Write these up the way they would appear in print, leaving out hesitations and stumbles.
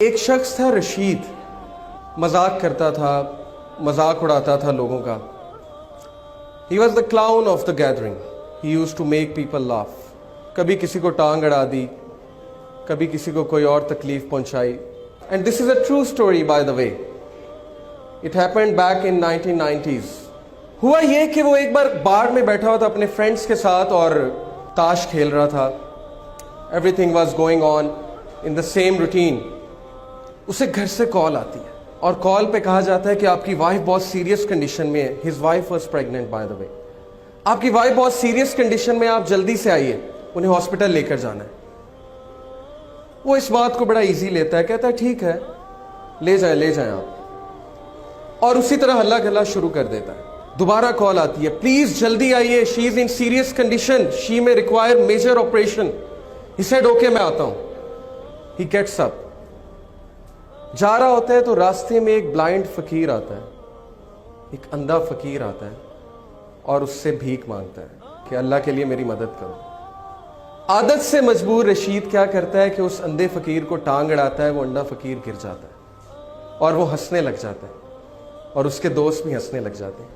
ایک شخص تھا رشید، مذاق کرتا تھا، مذاق اڑاتا تھا لوگوں کا. He was the clown of the gathering. He used to make people laugh. کبھی کسی کو ٹانگ اڑا دی، کبھی کسی کو کوئی اور تکلیف پہنچائی. And this is a true story by the way. It happened back in 1990s. ہوا یہ کہ وہ ایک بار بار میں بیٹھا ہوا تھا اپنے فرینڈس کے ساتھ اور تاش کھیل رہا تھا. Everything was going on in the same routine. اسے گھر سے کال آتی ہے اور کال پہ کہا جاتا ہے کہ آپ کی وائف بہت سیریس کنڈیشن میں ہے. His wife was pregnant by the way. آپ کی وائف بہت سیریس کنڈیشن میں، آپ جلدی سے آئیے، انہیں ہاسپٹل لے کر جانا ہے. وہ اس بات کو بڑا ایزی لیتا ہے، کہتا ہے ٹھیک ہے لے جائیں آپ، اور اسی طرح ہلا گلا شروع کر دیتا ہے. دوبارہ کال آتی ہے، پلیز جلدی آئیے، شی از ان سیریس کنڈیشن، شی میں require major operation. He said okay میں آتا ہوں. ہی گیٹس اپ، جا رہا ہوتا ہے تو راستے میں ایک بلائنڈ فقیر آتا ہے، ایک اندھا فقیر آتا ہے اور اس سے بھیک مانگتا ہے کہ اللہ کے لیے میری مدد کرو. عادت سے مجبور رشید کیا کرتا ہے کہ اس اندھے فقیر کو ٹانگ اڑاتا ہے. وہ اندھا فقیر گر جاتا ہے اور وہ ہنسنے لگ جاتا ہے اور اس کے دوست بھی ہنسنے لگ جاتے ہیں.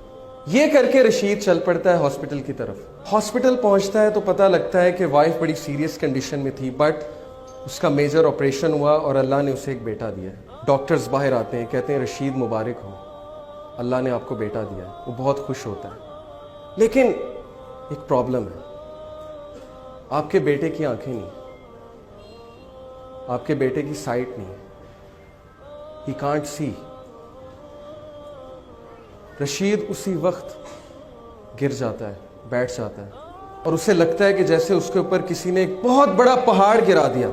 یہ کر کے رشید چل پڑتا ہے ہاسپٹل کی طرف. ہاسپٹل پہنچتا ہے تو پتہ لگتا ہے کہ وائف بڑی سیریس کنڈیشن میں تھی، بٹ اس کا میجر آپریشن ہوا اور اللہ نے اسے ایک بیٹا دیا ہے. ڈاکٹرز باہر آتے ہیں، کہتے ہیں رشید مبارک ہو، اللہ نے آپ کو بیٹا دیا ہے. وہ بہت خوش ہوتا ہے. لیکن ایک پرابلم ہے، آپ کے بیٹے کی آنکھیں نہیں، آپ کے بیٹے کی سائٹ نہیں، ہی کانٹ سی. رشید اسی وقت گر جاتا ہے، بیٹھ جاتا ہے اور اسے لگتا ہے کہ جیسے اس کے اوپر کسی نے ایک بہت بڑا پہاڑ گرا دیا.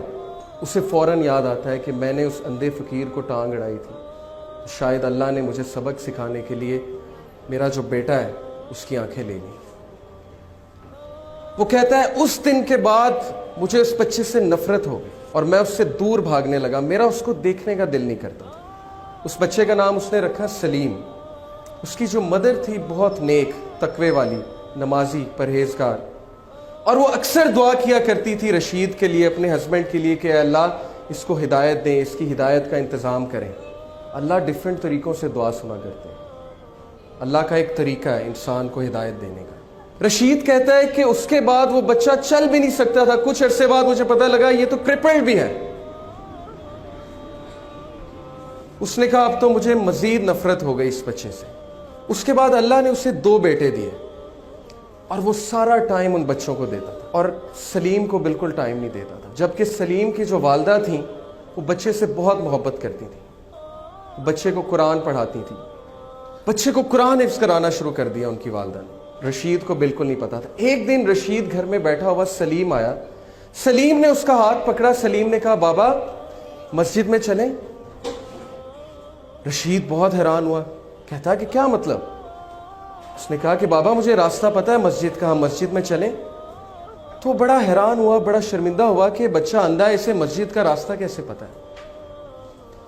اسے فوراً یاد آتا ہے کہ میں نے اس اندھے فقیر کو ٹانگ اڑائی تھی، شاید اللہ نے مجھے سبق سکھانے کے لیے میرا جو بیٹا ہے اس کی آنکھیں لے لی. وہ کہتا ہے اس دن کے بعد مجھے اس بچے سے نفرت ہو گئی اور میں اس سے دور بھاگنے لگا. میرا اس کو دیکھنے کا دل نہیں کرتا تھا. اس بچے کا نام اس نے رکھا سلیم. اس کی جو مدر تھی بہت نیک، تقوی والی، نمازی، پرہیزگار، اور وہ اکثر دعا کیا کرتی تھی رشید کے لیے، اپنے ہسبینڈ کے لیے، کہ اے اللہ اس کو ہدایت دیں، اس کی ہدایت کا انتظام کریں. اللہ ڈیفرنٹ طریقوں سے دعا سنا کرتے ہیں. اللہ کا ایک طریقہ ہے انسان کو ہدایت دینے کا. رشید کہتا ہے کہ اس کے بعد وہ بچہ چل بھی نہیں سکتا تھا. کچھ عرصے بعد مجھے پتہ لگا یہ تو کرپلڈ بھی ہے. اس نے کہا اب تو مجھے مزید نفرت ہو گئی اس بچے سے. اس کے بعد اللہ نے اسے 2 بیٹے دیے اور وہ سارا ٹائم ان بچوں کو دیتا تھا اور سلیم کو بالکل ٹائم نہیں دیتا تھا. جبکہ سلیم کی جو والدہ تھیں وہ بچے سے بہت محبت کرتی تھیں، بچے کو قرآن پڑھاتی تھی، بچے کو قرآن حفظ کرانا شروع کر دیا ان کی والدہ نے. رشید کو بالکل نہیں پتا تھا. ایک دن رشید گھر میں بیٹھا ہوا سلیم آیا. سلیم نے اس کا ہاتھ پکڑا. سلیم نے کہا بابا مسجد میں چلیں. رشید بہت حیران ہوا، کہتا کہ کیا مطلب؟ اس نے کہا کہ بابا مجھے راستہ پتہ ہے مسجد کا، ہم مسجد میں چلیں. تو بڑا حیران ہوا، بڑا شرمندہ ہوا کہ بچہ اندھا ہے، اسے مسجد کا راستہ کیسے پتہ ہے.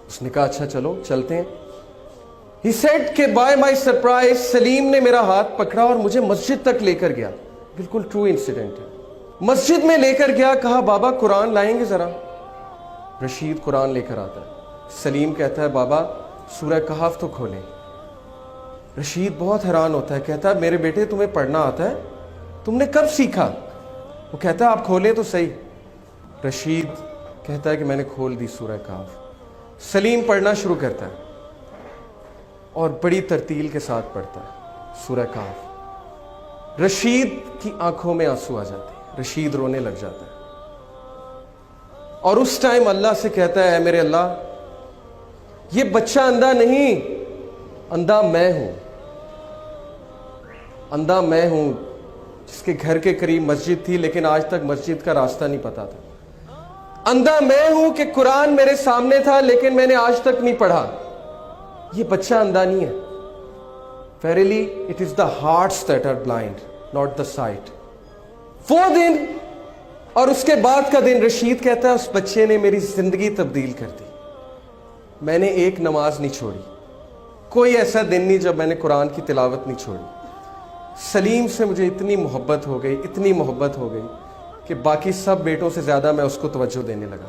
اس نے کہا اچھا چلو چلتے ہیں. He said کہ by my surprise سلیم نے میرا ہاتھ پکڑا اور مجھے مسجد تک لے کر گیا. بالکل ٹرو انسیڈنٹ ہے. مسجد میں لے کر گیا، کہا بابا قرآن لائیں گے ذرا. رشید قرآن لے کر آتا ہے. سلیم کہتا ہے بابا سورہ کہف تو کھولیں. رشید بہت حیران ہوتا ہے، کہتا ہے میرے بیٹے تمہیں پڑھنا آتا ہے؟ تم نے کب سیکھا؟ وہ کہتا ہے آپ کھولیں تو صحیح. رشید کہتا ہے کہ میں نے کھول دی سورہ کہف. سلیم پڑھنا شروع کرتا ہے اور بڑی ترتیل کے ساتھ پڑھتا ہے سورہ کہف. رشید کی آنکھوں میں آنسو آ جاتے ہیں، رشید رونے لگ جاتا ہے اور اس ٹائم اللہ سے کہتا ہے اے میرے اللہ یہ بچہ اندھا نہیں، اندھا میں ہوں. اندھا میں ہوں جس کے گھر کے قریب مسجد تھی لیکن آج تک مسجد کا راستہ نہیں پتا تھا. اندھا میں ہوں کہ قرآن میرے سامنے تھا لیکن میں نے آج تک نہیں پڑھا. یہ بچہ اندھا نہیں ہے. Verily it is the hearts that are blind, not the sight. وہ دن اور اس کے بعد کا دن، رشید کہتا ہے اس بچے نے میری زندگی تبدیل کر دی. میں نے ایک نماز نہیں چھوڑی، کوئی ایسا دن نہیں جب میں نے قرآن کی تلاوت نہیں چھوڑی. سلیم سے مجھے اتنی محبت ہو گئی، اتنی محبت ہو گئی کہ باقی سب بیٹوں سے زیادہ میں اس کو توجہ دینے لگا.